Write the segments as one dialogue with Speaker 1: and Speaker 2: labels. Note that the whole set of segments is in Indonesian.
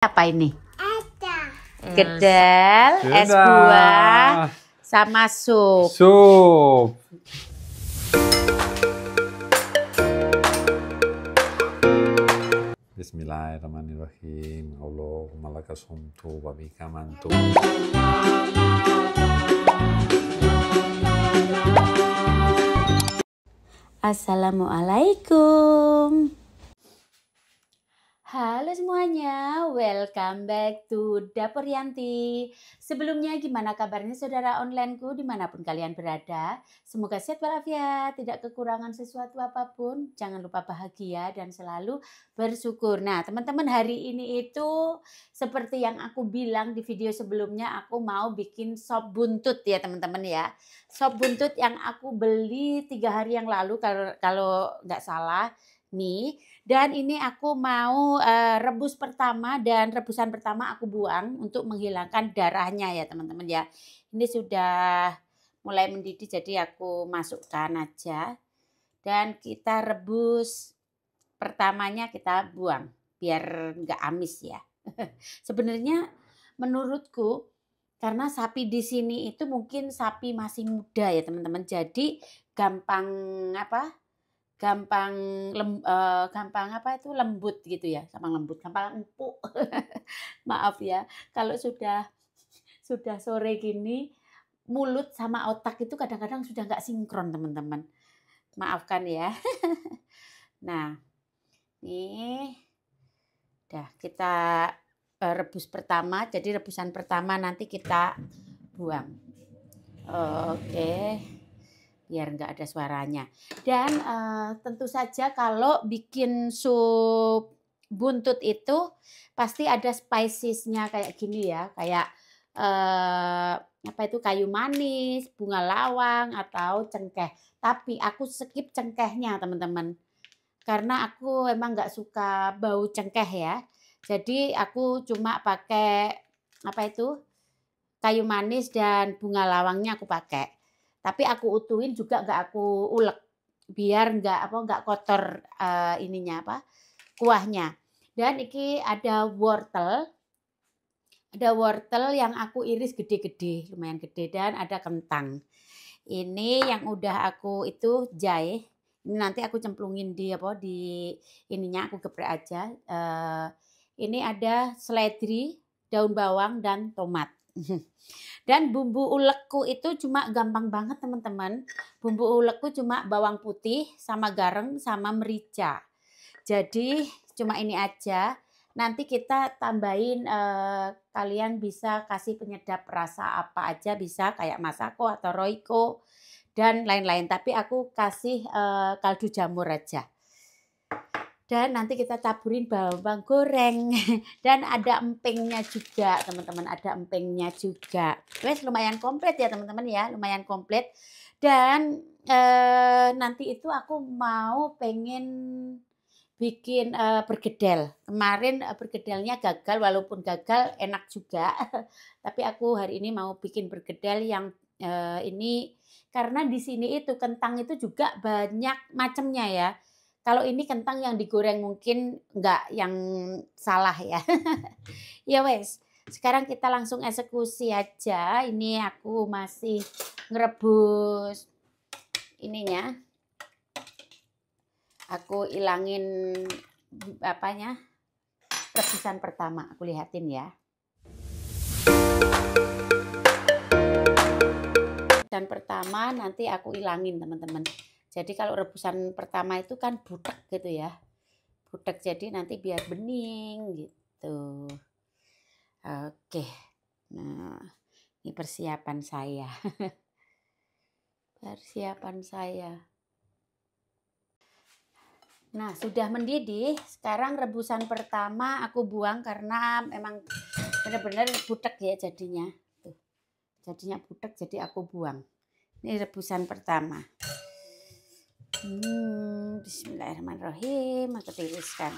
Speaker 1: Apa ini?
Speaker 2: Kedel,
Speaker 1: es buah, sama sup.
Speaker 2: Sup. Bismillahirrahmanirrahim. Allahumma laka sumtu wa bika amantu.
Speaker 1: Assalamualaikum. Halo semuanya, welcome back to Dapur Yanti. Sebelumnya gimana kabarnya saudara onlineku dimanapun kalian berada? Semoga sehat walafiat, tidak kekurangan sesuatu apapun. Jangan lupa bahagia dan selalu bersyukur. Nah teman-teman, hari ini itu seperti yang aku bilang di video sebelumnya, aku mau bikin sop buntut ya teman-teman ya. Sop buntut yang aku beli 3 hari yang lalu kalau nggak salah nih. Dan ini aku mau rebus pertama, dan rebusan pertama aku buang untuk menghilangkan darahnya ya teman-teman ya. Ini sudah mulai mendidih jadi aku masukkan aja. Dan kita rebus pertamanya kita buang biar nggak amis ya. Sebenarnya menurutku karena sapi di sini itu mungkin sapi masih muda ya teman-teman. Jadi gampang lembut gitu ya, gampang empuk. Maaf ya, kalau sudah sore gini mulut sama otak itu kadang-kadang sudah nggak sinkron teman-teman. Maafkan ya. Nah, nih dah kita rebus pertama. Jadi rebusan pertama nanti kita buang. Oke. Biar nggak ada suaranya. Dan tentu saja kalau bikin sup buntut itu pasti ada spicesnya kayak gini ya, kayak kayu manis, bunga lawang atau cengkeh. Tapi aku skip cengkehnya teman-teman, karena aku emang nggak suka bau cengkeh ya. Jadi aku cuma pakai kayu manis dan bunga lawangnya aku pakai. Tapi aku utuhin juga, nggak aku ulek biar nggak kotor kuahnya. Dan ini ada wortel yang aku iris gede-gede, lumayan gede, dan ada kentang. Ini yang udah aku itu jahe. Ini nanti aku cemplungin di ininya, aku geprek aja. Ini ada seledri, daun bawang dan tomat. Dan bumbu ulekku itu cuma gampang banget teman-teman. Bumbu ulekku cuma bawang putih sama garam sama merica. Jadi cuma ini aja. Nanti kita tambahin, kalian bisa kasih penyedap rasa apa aja, bisa kayak Masako atau Royco dan lain-lain. Tapi aku kasih kaldu jamur aja. Dan nanti kita taburin bawang goreng. Dan ada empingnya juga teman-teman, ada empingnya juga. Wes lumayan komplit ya teman-teman ya, lumayan komplit. Dan nanti itu aku pengen bikin bergedel. Kemarin bergedelnya gagal, walaupun gagal enak juga. Tapi aku hari ini mau bikin bergedel yang ini, karena di sini itu kentang itu juga banyak macamnya ya. Kalau ini kentang yang digoreng mungkin nggak yang salah ya. Ya wes, sekarang kita langsung eksekusi aja. Ini aku masih ngerebus ininya. Aku ilangin rebusan pertama. Aku lihatin ya. Rebusan pertama nanti aku ilangin teman-teman. Jadi kalau rebusan pertama itu kan butek gitu ya. Butek, jadi nanti biar bening gitu. Oke. Nah, ini persiapan saya. Nah, sudah mendidih. Sekarang rebusan pertama aku buang karena memang benar-benar butek ya jadinya. Tuh. Jadinya butek, jadi aku buang. Ini rebusan pertama. Bismillahirrahmanirrahim. Aku tiriskan.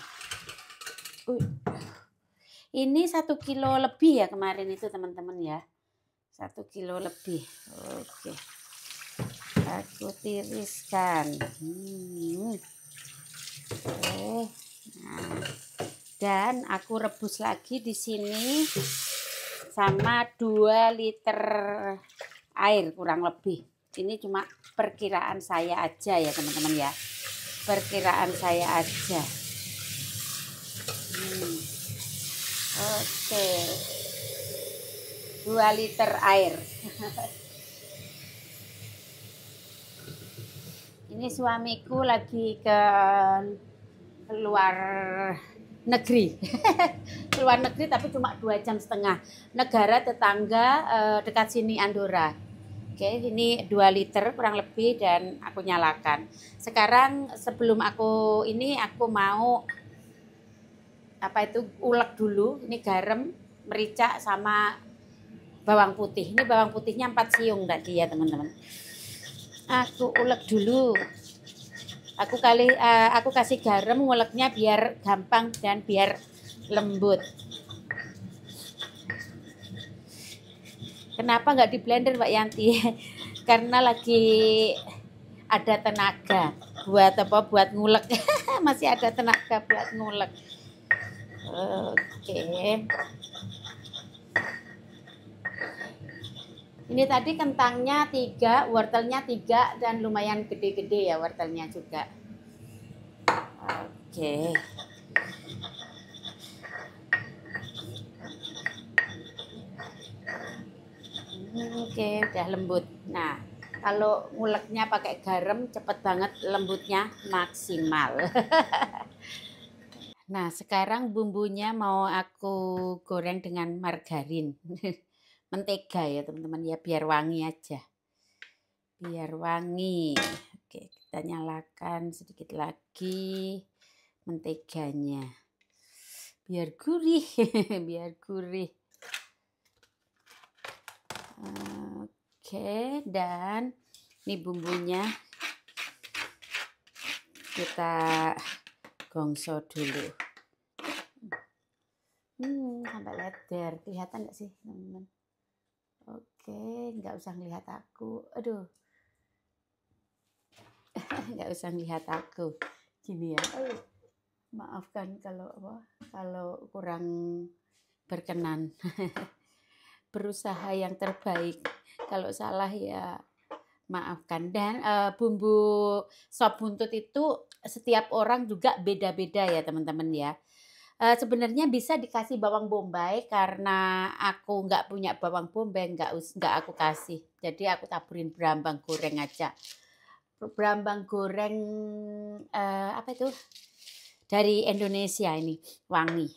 Speaker 1: Ini 1 kilo lebih ya kemarin itu teman-teman ya. 1 kilo lebih. Oke. Aku tiriskan. Nah, Dan aku rebus lagi di sini sama 2 liter air kurang lebih. Ini cuma perkiraan saya aja ya teman-teman ya. Perkiraan saya aja. Oke. 2 liter air. Ini suamiku lagi ke luar negeri. Keluar negeri tapi cuma 2,5 jam. Negara tetangga dekat sini, Andorra. Oke, ini 2 liter kurang lebih dan aku nyalakan. Sekarang sebelum aku mau ulek dulu. Ini garam, merica sama bawang putih. Ini bawang putihnya 4 siung tadi ya teman-teman. Aku ulek dulu. Aku kasih garam nguleknya biar gampang dan biar lembut. Kenapa nggak di blender Mbak Yanti? Karena lagi ada tenaga buat ngulek. Masih ada tenaga buat ngulek. Oke. Ini tadi kentangnya 3, wortelnya 3 dan lumayan gede-gede ya wortelnya juga. Oke. Oke, udah lembut. Nah, kalau nguleknya pakai garam cepet banget, lembutnya maksimal. Nah, sekarang bumbunya mau aku goreng dengan margarin. Mentega ya teman-teman ya, biar wangi aja. Biar wangi. Oke, kita nyalakan sedikit lagi menteganya. Biar gurih, biar gurih. Oke, dan ini bumbunya kita gongso dulu. Sampai lebar. Kelihatan nggak sih teman-teman? Oke, nggak usah ngelihat aku. Aduh. Nggak usah ngelihat aku. Gini ya. Maafkan kalau kurang berkenan. Berusaha yang terbaik. Kalau salah ya maafkan. Dan bumbu sop buntut itu setiap orang juga beda-beda ya teman-teman ya. Sebenarnya bisa dikasih bawang bombay, karena aku nggak punya bawang bombay, nggak aku kasih. Jadi aku taburin berambang goreng aja. Berambang goreng dari Indonesia ini, wangi.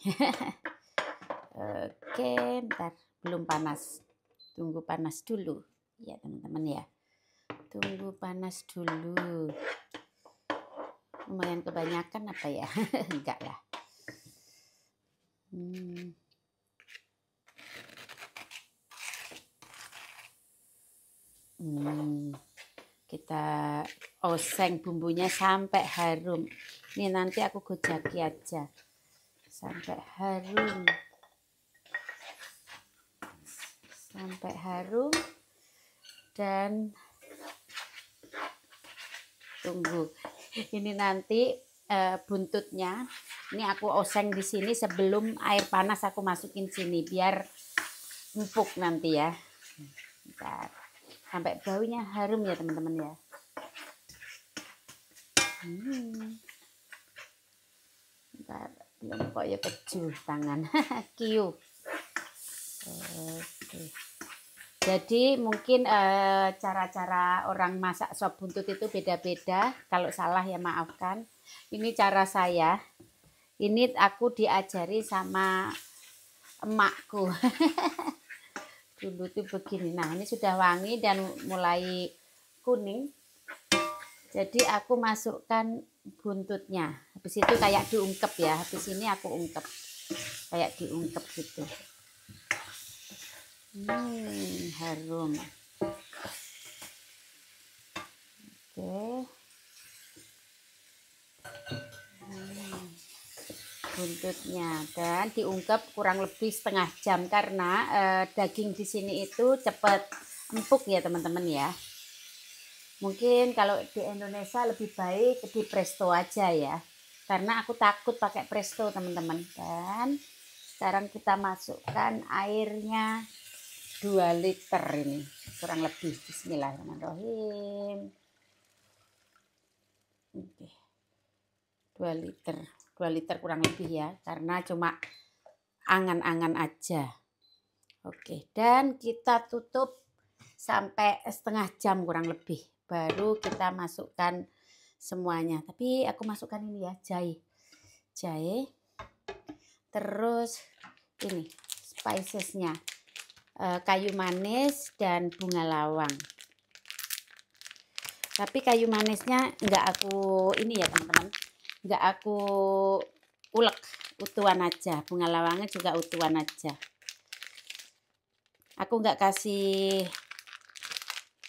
Speaker 1: Oke, bentar, belum panas. Tunggu panas dulu ya teman-teman ya. Tunggu panas dulu. Lumayan kebanyakan apa ya? Enggak lah. Kita oseng bumbunya sampai harum. Ini nanti aku gojaki aja sampai harum. Sampai harum. Dan tunggu. Ini nanti buntutnya ini aku oseng di sini sebelum air panas aku masukin sini biar empuk nanti ya. Bentar. Sampai baunya harum ya teman-teman ya. Bentar, belum kok ya keju tangan. Kiu. Oke. Jadi mungkin cara-cara orang masak sop buntut itu beda-beda. Kalau salah ya maafkan. Ini cara saya. Ini aku diajari sama emakku. Dulu tuh begini. Nah, ini sudah wangi dan mulai kuning. Jadi aku masukkan buntutnya. Habis itu kayak diungkep ya. Habis ini aku ungkep. Kayak diungkep gitu. Harum. Oke. Buntutnya dan diungkep kurang lebih setengah jam karena daging di sini itu cepat empuk ya teman-teman ya. Mungkin kalau di Indonesia lebih baik di presto aja ya. karena aku takut pakai presto teman-teman. Dan sekarang kita masukkan airnya 2 liter ini kurang lebih. Bismillahirrahmanirrahim. Oke. 2 liter. 2 liter kurang lebih ya, karena cuma angan-angan aja. Oke, dan kita tutup sampai setengah jam kurang lebih. Baru kita masukkan semuanya. Tapi aku masukkan ini ya, jahe. Jahe. Terus ini spicesnya. Kayu manis dan bunga lawang. Tapi kayu manisnya enggak aku ini ya teman-teman. Enggak aku ulek, utuhan aja. Bunga lawangnya juga utuhan aja. Aku enggak kasih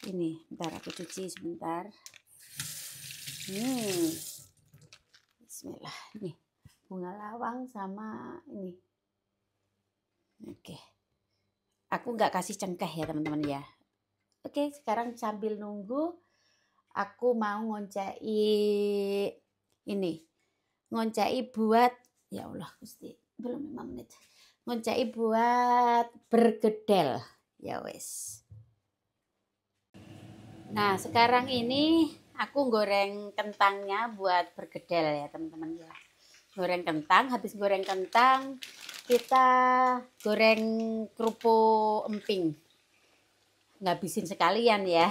Speaker 1: ini, bentar aku cuci sebentar. Bismillah. Nih, bunga lawang sama ini. Oke. Aku enggak kasih cengkeh ya teman-teman ya. Oke, sekarang sambil nunggu aku mau ngoncai ini. Ngoncai buat ya Allah Gusti, belum 5 menit. Ngoncai buat bergedel. Ya wes. Nah, sekarang ini aku goreng kentangnya buat bergedel ya teman-teman ya. Goreng kentang, habis goreng kentang kita goreng kerupuk emping. Ngabisin sekalian ya.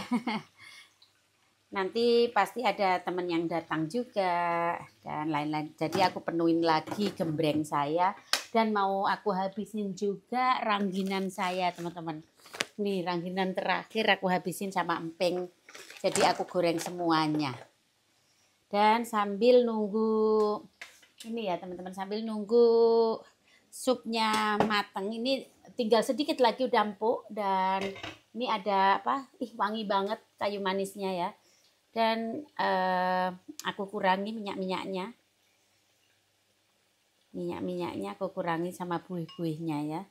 Speaker 1: Nanti pasti ada teman yang datang juga dan lain-lain. Jadi aku penuhin lagi gembreng saya dan mau aku habisin juga rangginan saya teman-teman. Nih rangginan terakhir aku habisin sama emping. Jadi aku goreng semuanya. Dan sambil nunggu ini ya teman-teman, sambil nunggu supnya matang. Ini tinggal sedikit lagi udah empuk dan ini ada apa? Wangi banget kayu manisnya ya. Dan aku kurangi minyak-minyaknya. Minyak-minyaknya aku kurangi sama buih-buihnya ya.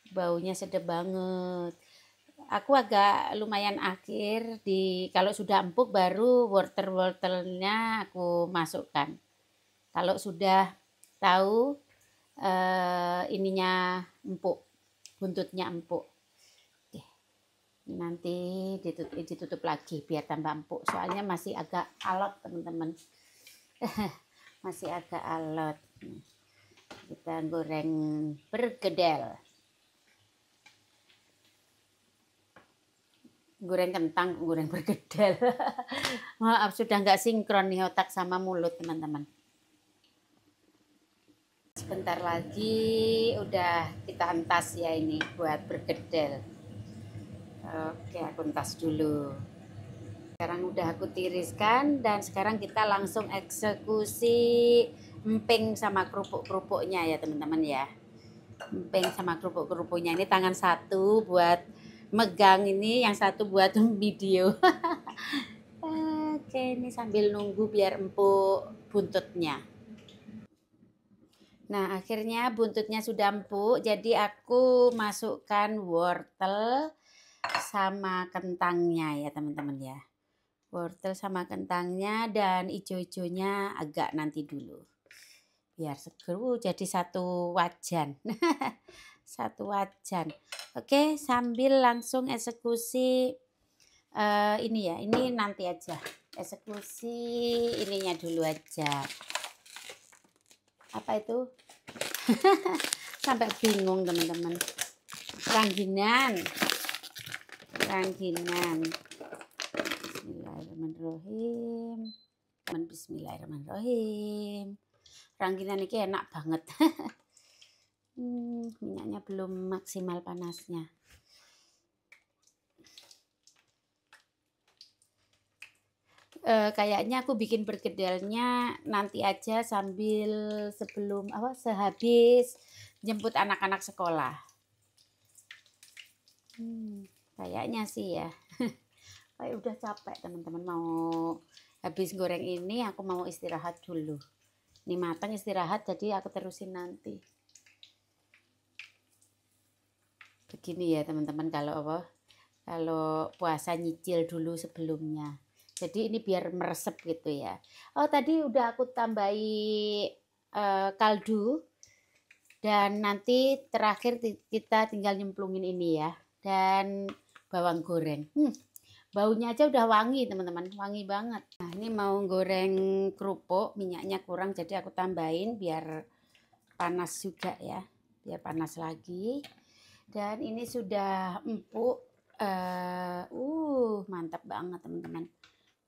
Speaker 1: Baunya sedap banget. Aku agak lumayan akhir kalau sudah empuk baru wortel-wortelnya aku masukkan. Kalau sudah tahu ininya empuk, buntutnya empuk. Nanti ditutup lagi biar tambah empuk, soalnya masih agak alot teman-teman. Masih agak alot. Kita goreng bergedel, goreng kentang, goreng bergedel. Maaf sudah nggak sinkron nih otak sama mulut teman-teman. Sebentar lagi udah kita hentas ya ini buat bergedel. Oke, aku entas dulu. Sekarang udah aku tiriskan dan sekarang kita langsung eksekusi emping sama kerupuk-kerupuknya ya teman-teman ya. Emping sama kerupuk-kerupuknya ini tangan satu buat megang ini, yang satu buat video. Oke, ini sambil nunggu biar empuk buntutnya. Nah, akhirnya buntutnya sudah empuk, jadi aku masukkan wortel sama kentangnya ya teman-teman ya. Wortel sama kentangnya dan ijo-ijonya agak nanti dulu. Biar seger jadi satu wajan. Satu wajan. Oke, sambil langsung eksekusi ini ya. Ini nanti aja. Eksekusi ininya dulu aja. Apa itu? Sampai bingung teman-teman. Rangginan. Bismillahirrahmanirrahim. Bismillahirrahmanirrahim. Rangginan ini enak banget. Minyaknya belum maksimal panasnya. Kayaknya aku bikin bergedelnya nanti aja sehabis jemput anak-anak sekolah. Kayaknya sih ya. Kayak udah capek teman-teman, mau habis goreng ini aku mau istirahat dulu. Ini matang istirahat, jadi aku terusin nanti. Begini ya teman-teman, kalau puasa nyicil dulu sebelumnya. Jadi ini biar meresep gitu ya. Oh tadi udah aku tambahi kaldu. Dan nanti terakhir kita tinggal nyemplungin ini ya. Dan bawang goreng. Baunya aja udah wangi teman-teman. Wangi banget. Nah ini mau goreng kerupuk. Minyaknya kurang jadi aku tambahin biar panas juga ya. Biar panas lagi. Dan ini sudah empuk. Mantap banget teman-teman.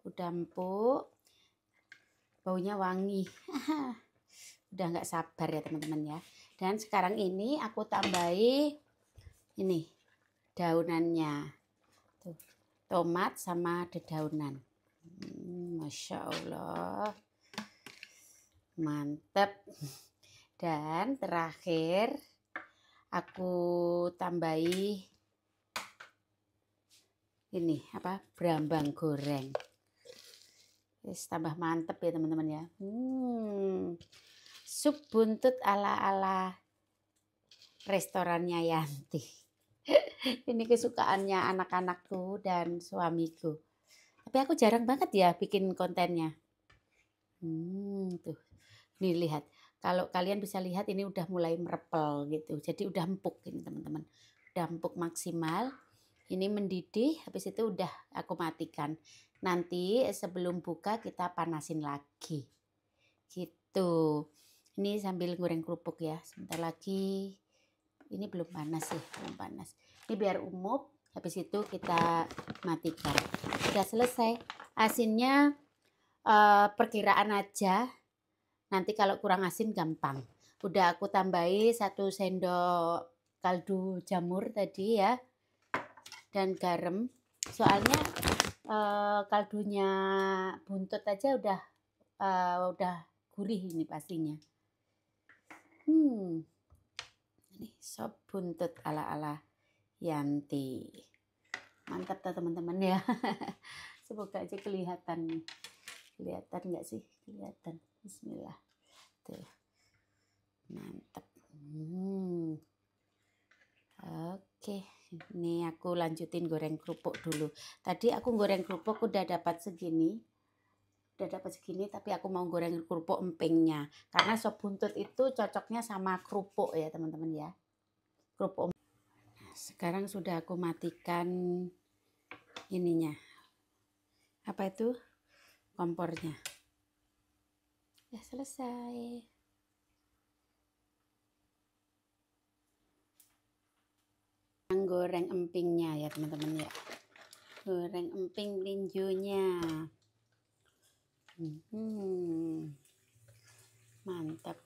Speaker 1: Udah empuk. Baunya wangi. Udah nggak sabar ya teman-teman ya. Dan sekarang ini aku tambahi ini daunannya. Tuh, tomat sama dedaunan. Masya Allah. Mantap. Dan terakhir aku tambahi ini berambang goreng. Tambah mantep ya teman-teman ya. Sup buntut ala-ala restorannya Yanti. Ini kesukaannya anak-anakku dan suamiku. Tapi aku jarang banget ya bikin kontennya. Tuh. Nih lihat. Kalau kalian bisa lihat ini udah mulai merepel gitu. Jadi udah empuk ini teman-teman. Udah empuk maksimal. Ini mendidih, habis itu udah aku matikan. Nanti sebelum buka kita panasin lagi. Gitu. Ini sambil goreng kerupuk ya. Sebentar lagi. Ini belum panas sih, belum panas. Ini biar umum, habis itu kita matikan. Udah selesai. Asinnya perkiraan aja. Nanti kalau kurang asin gampang. Udah aku tambahi 1 sendok kaldu jamur tadi ya. Dan garam. Soalnya kaldunya buntut aja udah gurih ini pastinya. Ini sop buntut ala-ala Yanti. Mantap tuh teman-teman ya. Semoga aja kelihatan nih. Kelihatan nggak sih? Kelihatan. Bismillah. Tuh. Mantap. Oke. Ini aku lanjutin goreng kerupuk dulu. Tadi aku goreng kerupuk udah dapat segini. Tapi aku mau goreng kerupuk empingnya. Karena sop buntut itu cocoknya sama kerupuk ya teman-teman ya. Kerupuk. Nah, sekarang sudah aku matikan ininya. Apa itu? Kompornya. Ya selesai. Goreng empingnya ya teman-teman ya. Goreng emping linjonya. Mantap.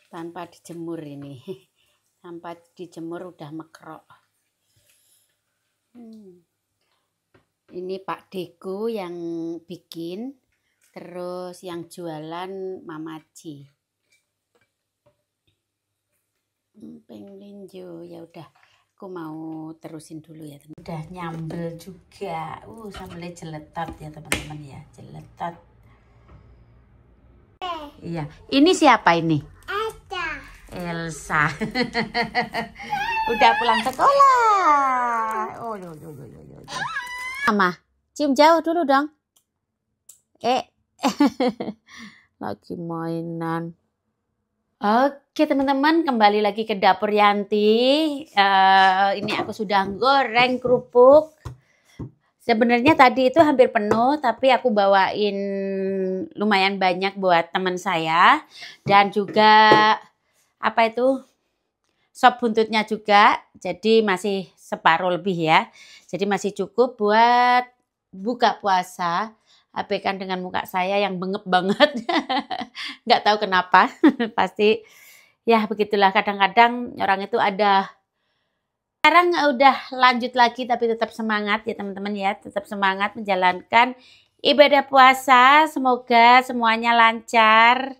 Speaker 1: Tanpa dijemur ini. Tanpa dijemur udah mekrok. Ini Pak Deko yang bikin. Terus yang jualan Mamaji. Emping linjo ya udah. Aku mau terusin dulu ya teman. Udah nyambel juga. Sambelnya jeletot ya teman-teman ya. Jeletot. Iya. Ini siapa ini? Elsa. Udah pulang sekolah. Mama, cium jauh dulu dong. Lagi mainan. Oke teman-teman, kembali lagi ke dapur Yanti. Ini aku sudah goreng kerupuk. Sebenarnya tadi itu hampir penuh, tapi aku bawain lumayan banyak buat teman saya. Dan juga sop buntutnya juga. Jadi masih separuh lebih ya. Jadi masih cukup buat buka puasa. Abaikan dengan muka saya yang bengep banget. Nggak tahu kenapa. Pasti ya begitulah, kadang-kadang orang itu ada. Sekarang udah lanjut lagi tapi tetap semangat ya teman-teman ya. Tetap semangat menjalankan ibadah puasa. Semoga semuanya lancar.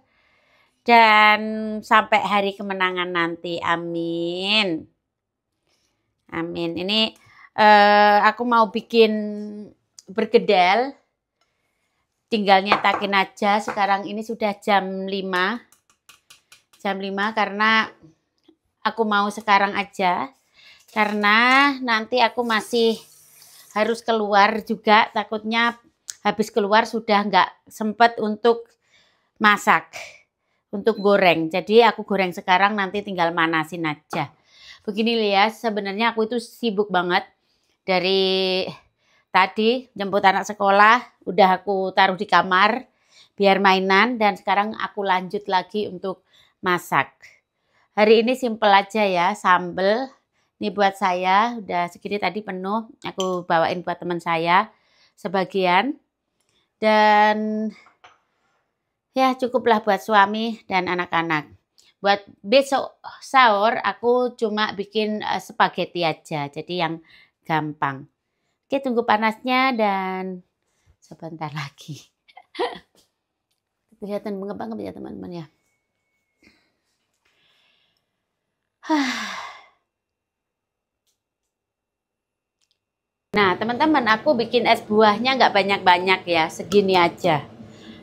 Speaker 1: Dan sampai hari kemenangan nanti. Amin. Amin. Ini aku mau bikin bergedel. Tinggal nyetakin aja. Sekarang ini sudah jam 5. Jam 5 karena aku mau sekarang aja. karena nanti aku masih harus keluar juga, takutnya habis keluar sudah nggak sempet untuk masak, untuk goreng. Jadi aku goreng sekarang, nanti tinggal manasin aja. Begini ya, sebenarnya aku itu sibuk banget. Dari tadi jemput anak sekolah, udah aku taruh di kamar biar mainan, dan sekarang aku lanjut lagi untuk masak. Hari ini simple aja ya, sambel. Ini buat saya, udah segini tadi penuh. Aku bawain buat teman saya sebagian. Dan ya cukuplah buat suami dan anak-anak. Buat besok sahur aku cuma bikin spaghetti aja, jadi yang gampang. Oke, tunggu panasnya dan sebentar lagi. Kelihatan mengembang ya teman-teman ya. Nah teman-teman, aku bikin es buahnya nggak banyak-banyak ya, segini aja.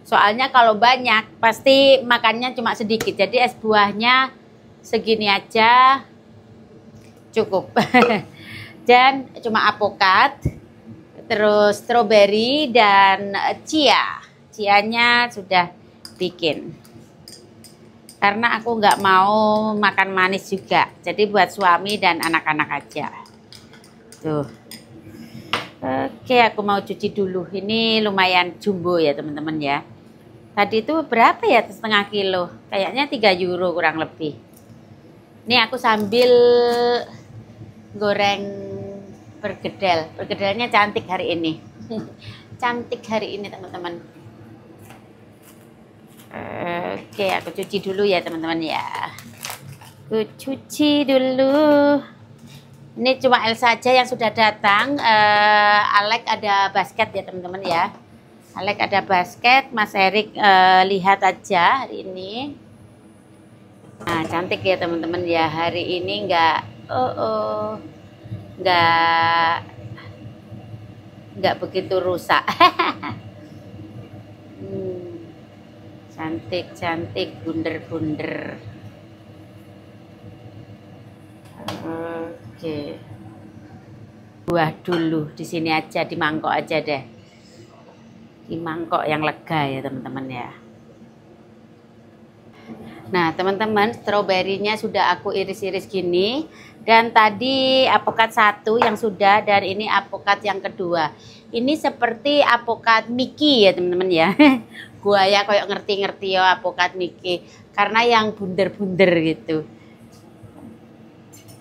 Speaker 1: Soalnya kalau banyak pasti makannya cuma sedikit, jadi es buahnya segini aja cukup. Dan cuma apokat, terus stroberi dan chia. Chianya sudah bikin. Karena aku nggak mau makan manis juga, jadi buat suami dan anak-anak aja. Tuh. Oke, aku mau cuci dulu. Ini lumayan jumbo ya teman-teman ya. Tadi itu berapa ya, setengah kilo? Kayaknya 3 euro kurang lebih. Ini aku sambil goreng bergedel. Bergedelnya cantik hari ini. Cantik hari ini teman-teman. Oke, aku cuci dulu ya teman-teman ya. Aku cuci dulu. Ini cuma Elsa aja yang sudah datang. Alek ada basket ya teman-teman ya. Alek ada basket. Mas Erik lihat aja hari ini. Nah cantik ya teman-teman ya. Hari ini nggak begitu rusak. Cantik bunder. Oke. Buah dulu di sini aja, di mangkok aja deh. Di mangkok yang lega ya teman-teman ya. Nah teman-teman, stroberinya sudah aku iris-iris gini. Dan tadi apokat 1 yang sudah, dan ini apokat yang kedua. Ini seperti apokat Mickey ya teman-teman ya. Gua ya kayak ngerti-ngerti ya apokat Mickey. Karena yang bunder-bunder gitu.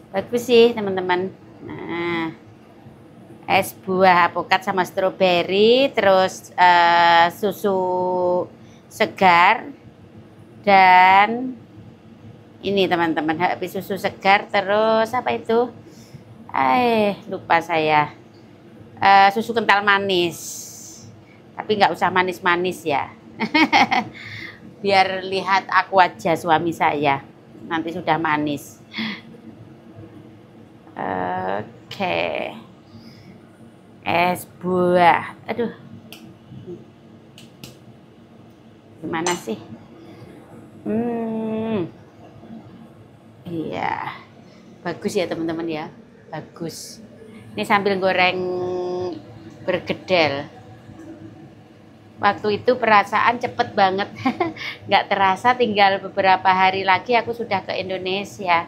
Speaker 1: Bagus sih teman-teman. Nah, es buah apokat sama stroberi, terus susu segar, dan ini teman-teman, habis susu segar terus apa itu? Lupa saya. Susu kental manis. Tapi nggak usah manis-manis ya. Biar lihat aku aja suami saya. Nanti sudah manis. Oke. Es buah. Aduh. Gimana sih? Iya. Bagus ya teman-teman ya. Bagus. Ini sambil goreng bergedel. Waktu itu perasaan cepet banget. Nggak terasa tinggal beberapa hari lagi aku sudah ke Indonesia.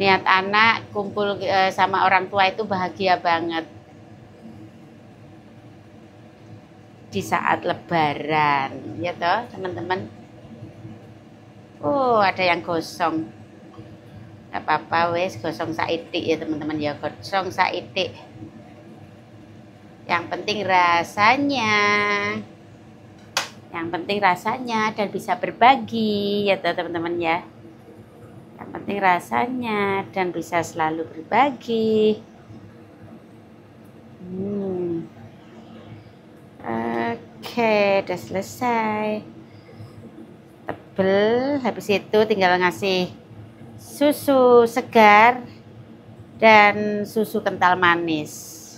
Speaker 1: Niat anak kumpul sama orang tua itu bahagia banget. Di saat lebaran, ya toh teman-teman. Oh, ada yang gosong. Gak apa-apa wes, gosong saitik ya teman-teman ya, gosong saitik. Yang penting rasanya. Yang penting rasanya dan bisa berbagi ya toh teman-teman ya. Yang penting rasanya dan bisa selalu berbagi. Oke, udah selesai. Tebel, habis itu tinggal ngasih susu segar dan susu kental manis.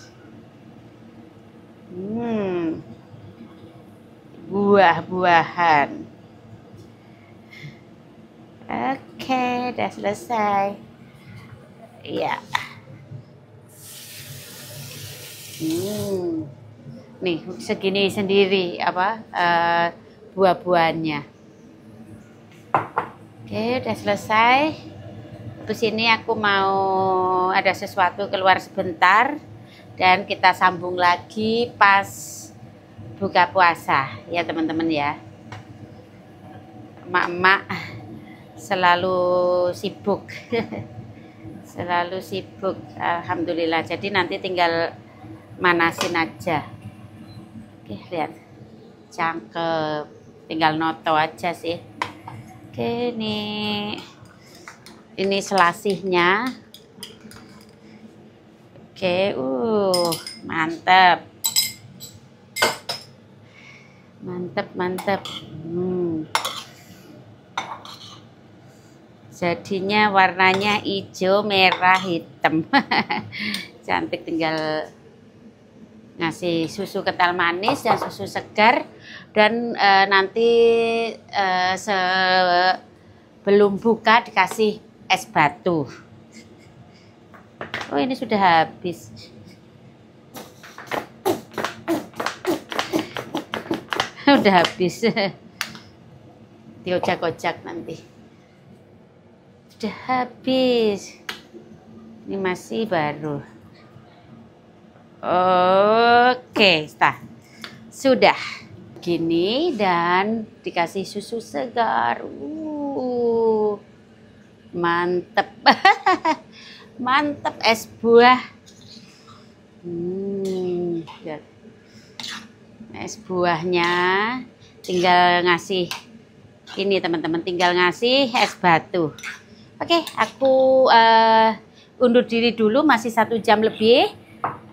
Speaker 1: Buah-buahan. Oke, udah selesai. Iya. Nih segini sendiri apa buah-buahannya. Oke, udah selesai. Habis ini aku mau ada sesuatu keluar sebentar dan kita sambung lagi pas buka puasa ya teman-teman ya. Emak-emak selalu sibuk. Selalu sibuk, alhamdulillah. Jadi nanti tinggal manasin aja. Oke, lihat. Cakep. Tinggal noto aja sih. Oke, ini selasihnya. Oke, mantap. Mantap. Jadinya warnanya hijau, merah, hitam. Cantik, tinggal ngasih susu kental manis dan susu segar. Dan nanti sebelum buka dikasih es batu. Oh, ini sudah habis. Udah habis. Diojak-ojak nanti. Sudah habis. Ini masih baru. Oke, sudah. Gini dan dikasih susu segar. Mantep. Mantep es buah. Lihat. Es buahnya tinggal ngasih ini teman-teman, tinggal ngasih es batu. Oke, aku undur diri dulu, masih 1 jam lebih.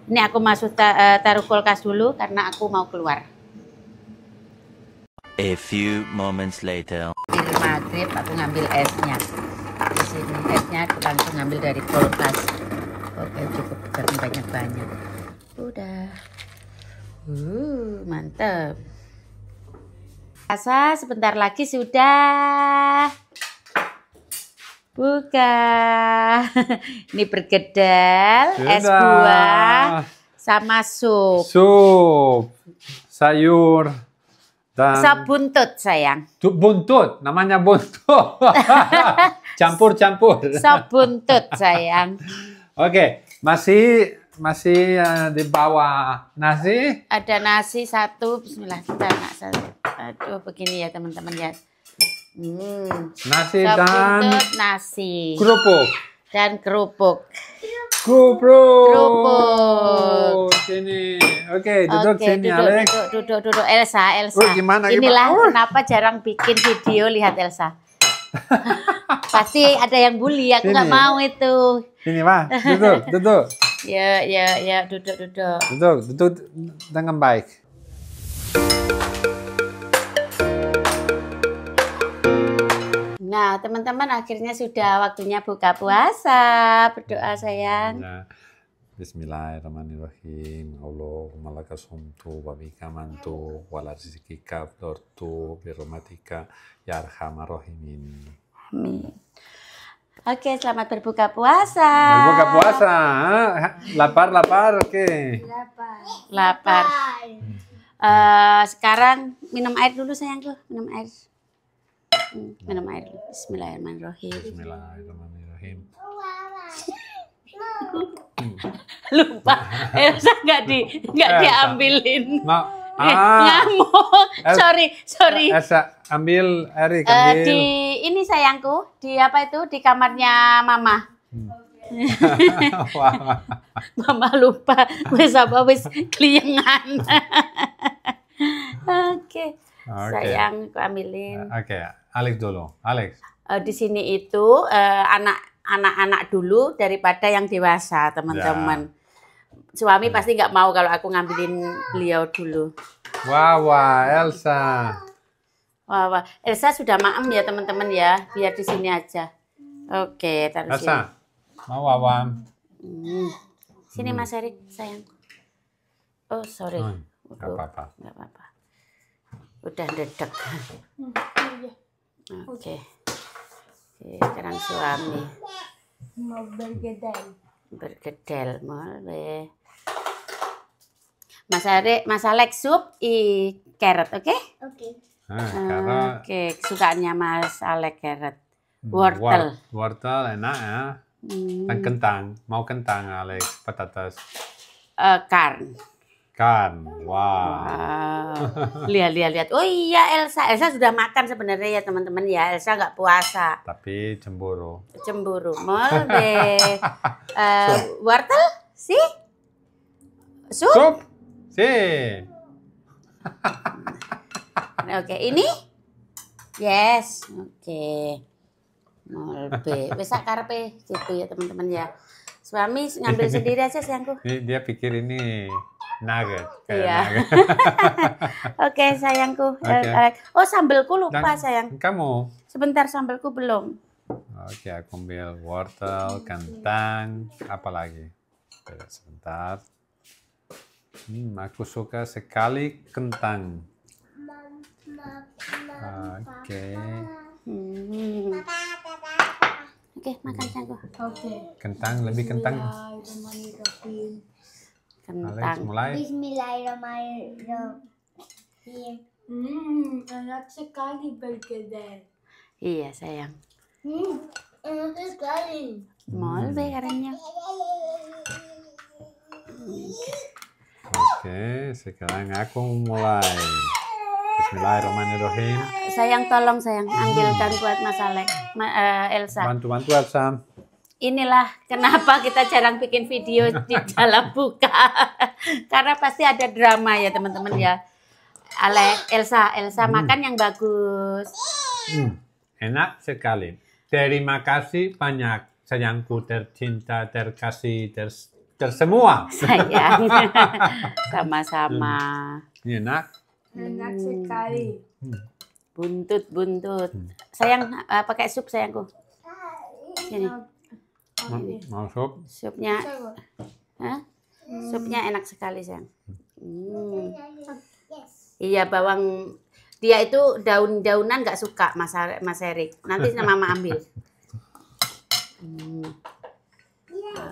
Speaker 1: Ini aku masuk taruh kulkas dulu karena aku mau keluar.
Speaker 3: A few moments later.
Speaker 1: Di maghrib aku ngambil esnya. Di sini esnya aku langsung ngambil dari kulkas. Oke, cukup jangan banyak-banyak. Udah. Mantap. Puasa sebentar lagi sudah buka. Ini bergedel, es buah, sama sup.
Speaker 2: Sup, sayur, dan
Speaker 1: Sop buntut sayang.
Speaker 2: buntut, namanya buntut. Campur-campur.
Speaker 1: Sop buntut sayang.
Speaker 2: Oke, masih di bawah nasi.
Speaker 1: Ada nasi 1, bismillah. Aduh, begini ya teman-teman ya.
Speaker 2: Nasi
Speaker 1: Sop
Speaker 2: dan
Speaker 1: buntut, nasi.
Speaker 2: kerupuk.
Speaker 1: Dan kerupuk.
Speaker 2: Kerupuk. Sini. Oke, duduk sini, Alex.
Speaker 1: Duduk. Elsa.
Speaker 2: Gimana?
Speaker 1: Inilah kenapa jarang bikin video, lihat Elsa. Pasti ada yang bully, aku nggak mau itu.
Speaker 2: Sini, Ma. Duduk.
Speaker 1: Ya, duduk.
Speaker 2: Duduk dengan baik.
Speaker 1: Nah, teman-teman, akhirnya sudah waktunya buka puasa. Berdoa sayang.
Speaker 2: Ya. Bismillahirrahmanirrahim. Allahumma laka sumtu wa bika mantu wa la rizqika afdartu bi rahmatika ya arhamar rahimin.
Speaker 1: Amin. Oke, selamat berbuka puasa.
Speaker 2: Berbuka puasa. Lapar, oke.
Speaker 1: Lapar. Sekarang minum air dulu sayangku, minum air. Minum air dulu. Bismillahirrahmanirrahim.
Speaker 2: Bismillahirrahmanirrahim.
Speaker 1: Lupa, Elsa nggak diambilin. Ngamuk. Sorry.
Speaker 2: Elsa, ambil Erik,
Speaker 1: Di ini sayangku, di apa itu, di kamarnya Mama. Mama lupa, wis kliengan. Oke. Sayang, aku ambilin.
Speaker 2: Oke, Alex dulu. Alex.
Speaker 1: Di sini itu anak-anak dulu daripada yang dewasa, teman-teman. Suami pasti nggak mau kalau aku ngambilin beliau dulu.
Speaker 2: Wah, Elsa.
Speaker 1: Wah, Elsa sudah maem ya teman-teman ya, biar di sini aja. Oke, taruh sini.
Speaker 2: Elsa, mau awam.
Speaker 1: Sini Mas Erik, sayang. Oh, sorry.
Speaker 2: Nggak apa-apa.
Speaker 1: Udah dedek. Oke. Sekarang suami
Speaker 4: Mau bergedel.
Speaker 1: bergedel boleh. Mas Alex sup carrot, oke?
Speaker 4: Oke.
Speaker 2: Karena
Speaker 1: Oke, kesukaannya Mas Alex carrot. Wortel.
Speaker 2: Wortel enak ya. Dan kentang. Mau kentang, Alex? Patatas.
Speaker 1: Karn.
Speaker 2: Kan. Wow.
Speaker 1: Wow. Lihat. Oh iya, Elsa sudah makan sebenarnya ya teman-teman ya. Elsa nggak puasa.
Speaker 2: Tapi cemburu.
Speaker 1: Cemburu. Molde. Wortel? Sih? Sup?
Speaker 2: Sup. Si.
Speaker 1: Oke, ini? Yes. Oke. Molde. Wis sak karepe gitu ya teman-teman ya. Suami ngambil sendiri aja sayangku.
Speaker 2: Dia pikir ini nugget. Kayak
Speaker 1: Iya.
Speaker 2: nugget.
Speaker 1: Oke sayangku.
Speaker 2: Oke.
Speaker 1: Oh sambelku lupa
Speaker 2: Dan
Speaker 1: sayang.
Speaker 2: kamu?
Speaker 1: Sebentar sambelku belum.
Speaker 2: Oke, aku ambil wortel, kentang, apa lagi? Sebentar. Aku suka sekali kentang. Oke.
Speaker 1: Oke, makan sayangku.
Speaker 4: Oke.
Speaker 2: Kentang, lebih kentang.
Speaker 4: Bismillahirrahmanirrahim.
Speaker 2: Alex,
Speaker 1: Kentang.
Speaker 2: mulai.
Speaker 4: Bismillahirrahmanirrahim. Enak sekali bergedel.
Speaker 1: Iya sayang.
Speaker 4: Enak sekali.
Speaker 1: Molde karenya.
Speaker 2: Oke, sekarang aku mulai. Bismillahirrahmanirrahim.
Speaker 1: Sayang tolong sayang ambilkan buat Mas Alex. Elsa.
Speaker 2: Bantu Elsa.
Speaker 1: Inilah kenapa kita jarang bikin video di dalam buka. Karena pasti ada drama ya teman-teman ya. Elsa makan yang bagus.
Speaker 2: Enak sekali. Terima kasih banyak sayangku tercinta, terkasih, tersemua.
Speaker 1: Sayang. Sama-sama.
Speaker 2: Enak.
Speaker 4: Enak sekali.
Speaker 1: Buntut. Sayang pakai sup sayangku. Sini.
Speaker 2: Mau sup?
Speaker 1: Supnya. Hah? Supnya enak sekali sayang. Iya bawang. Dia itu daun-daunan nggak suka Mas Erik. Nanti Mama ambil.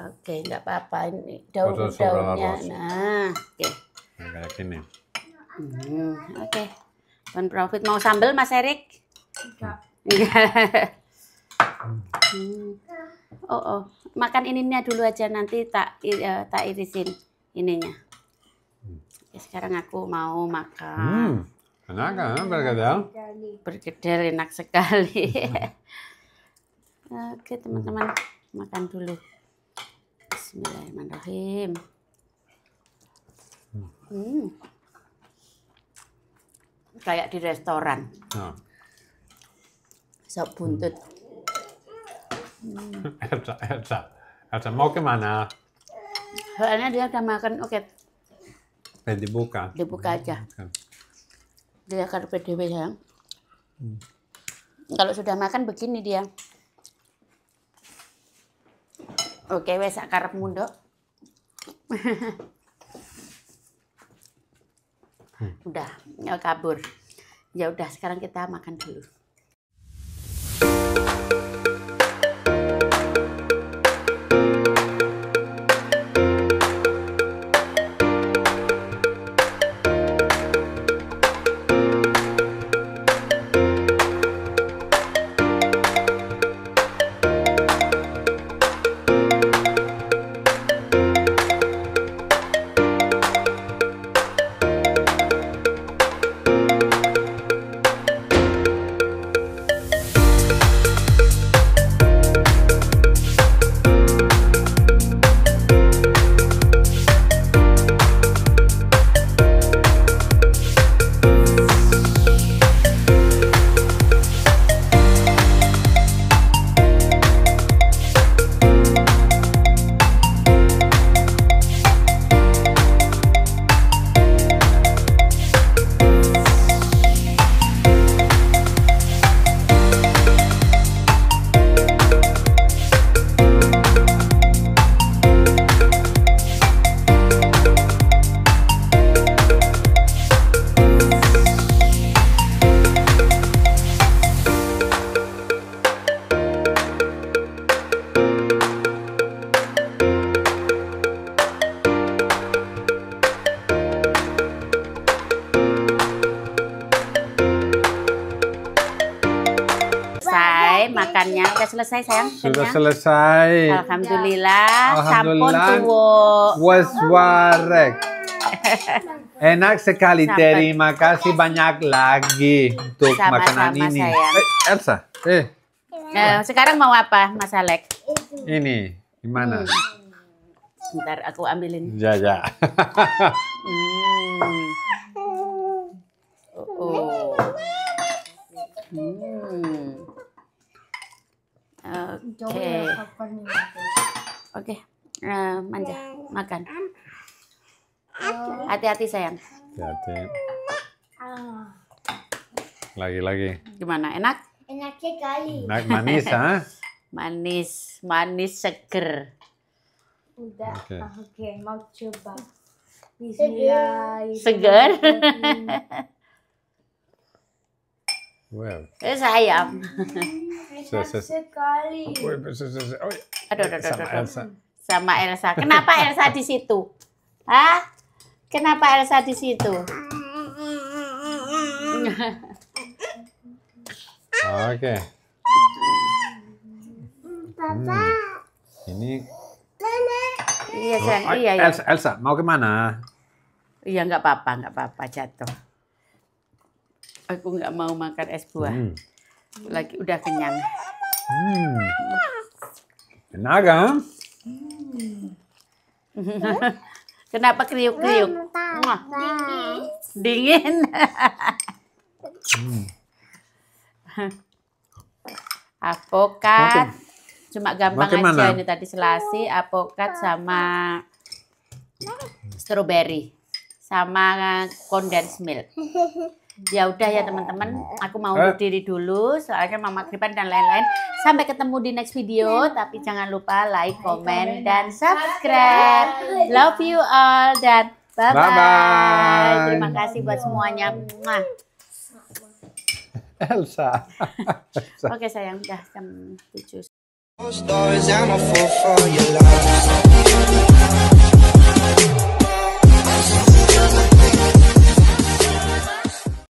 Speaker 1: Oke, nggak apa-apa ini daun-daunnya. Nah, oke.
Speaker 2: Kayak gini.
Speaker 1: Oke. Bon Profit mau sambal Mas Erik?
Speaker 4: Enggak.
Speaker 1: Oh. Makan ininya dulu aja nanti tak irisin ininya. Oke, sekarang aku mau makan.
Speaker 2: Enak kan bergedel?
Speaker 1: Bergedel enak sekali. Oke teman-teman makan dulu. Bismillahirrahmanirrahim. Kayak di restoran.
Speaker 2: Nah.
Speaker 1: Sop buntut.
Speaker 2: Elsa mau kemana?
Speaker 1: Soalnya dia udah makan. Oke,
Speaker 2: Dibuka.
Speaker 1: dibuka aja. Dia akan PDW ya. Kalau sudah makan begini dia. Oke, wes sak karepmu nduk. Udah, kabur. Ya udah, sekarang kita makan dulu. makannya. Udah selesai sayang?
Speaker 2: Sudah
Speaker 1: Kenyang?
Speaker 2: selesai.
Speaker 1: Alhamdulillah. Sampun
Speaker 2: Alhamdulillah.
Speaker 1: tuwo.
Speaker 2: Wes warek. Enak sekali.
Speaker 1: Sampai.
Speaker 2: Terima kasih banyak lagi untuk
Speaker 1: Sama-sama,
Speaker 2: makanan ini.
Speaker 1: sayang.
Speaker 2: Elsa,
Speaker 1: Sekarang mau apa Mas Alek?
Speaker 2: ini gimana?
Speaker 1: Bentar aku ambilin.
Speaker 2: Ya, ya.
Speaker 1: Oh. Oke. Oke. Manja, makan. Hati-hati sayang.
Speaker 2: Hati-hati. Lagi.
Speaker 1: Gimana? Enak?
Speaker 4: Enak sekali.
Speaker 2: Enak manis, ha?
Speaker 1: Manis seger.
Speaker 4: Udah.
Speaker 2: Oke.
Speaker 4: Oke, mau coba. Bismillahirrahmanirrahim.
Speaker 1: Seger.
Speaker 2: Well.
Speaker 1: Sayang.
Speaker 4: Enak sekali.
Speaker 1: Aduh.
Speaker 2: Sama Elsa.
Speaker 1: Sama Elsa. Kenapa Elsa di situ? Hah? Kenapa Elsa di situ?
Speaker 2: Oke.
Speaker 4: Papa.
Speaker 2: Ini.
Speaker 1: Iya sayang.
Speaker 2: Oh,
Speaker 1: Iya ya.
Speaker 2: Elsa, mau kemana?
Speaker 1: Iya nggak apa-apa jatuh. Aku nggak mau makan es buah. Lagi udah kenyang.
Speaker 2: Enak, kan?
Speaker 1: Kenapa kriuk-kriuk? Wah, dingin. Apokat. Cuma gampang
Speaker 2: Makan
Speaker 1: aja
Speaker 2: mana?
Speaker 1: ini tadi selasi, apokat sama strawberry sama condensed milk. Ya udah ya teman-teman, aku mau undur diri dulu soalnya Mama Gripan dan lain-lain. Sampai ketemu di next video, tapi jangan lupa like, comment, dan subscribe. Love you all dan bye-bye. Terima kasih buat semuanya. Mwah.
Speaker 2: Elsa.
Speaker 1: Oke sayang, udah jam 7.
Speaker 5: Stories, I'm a fool for your love.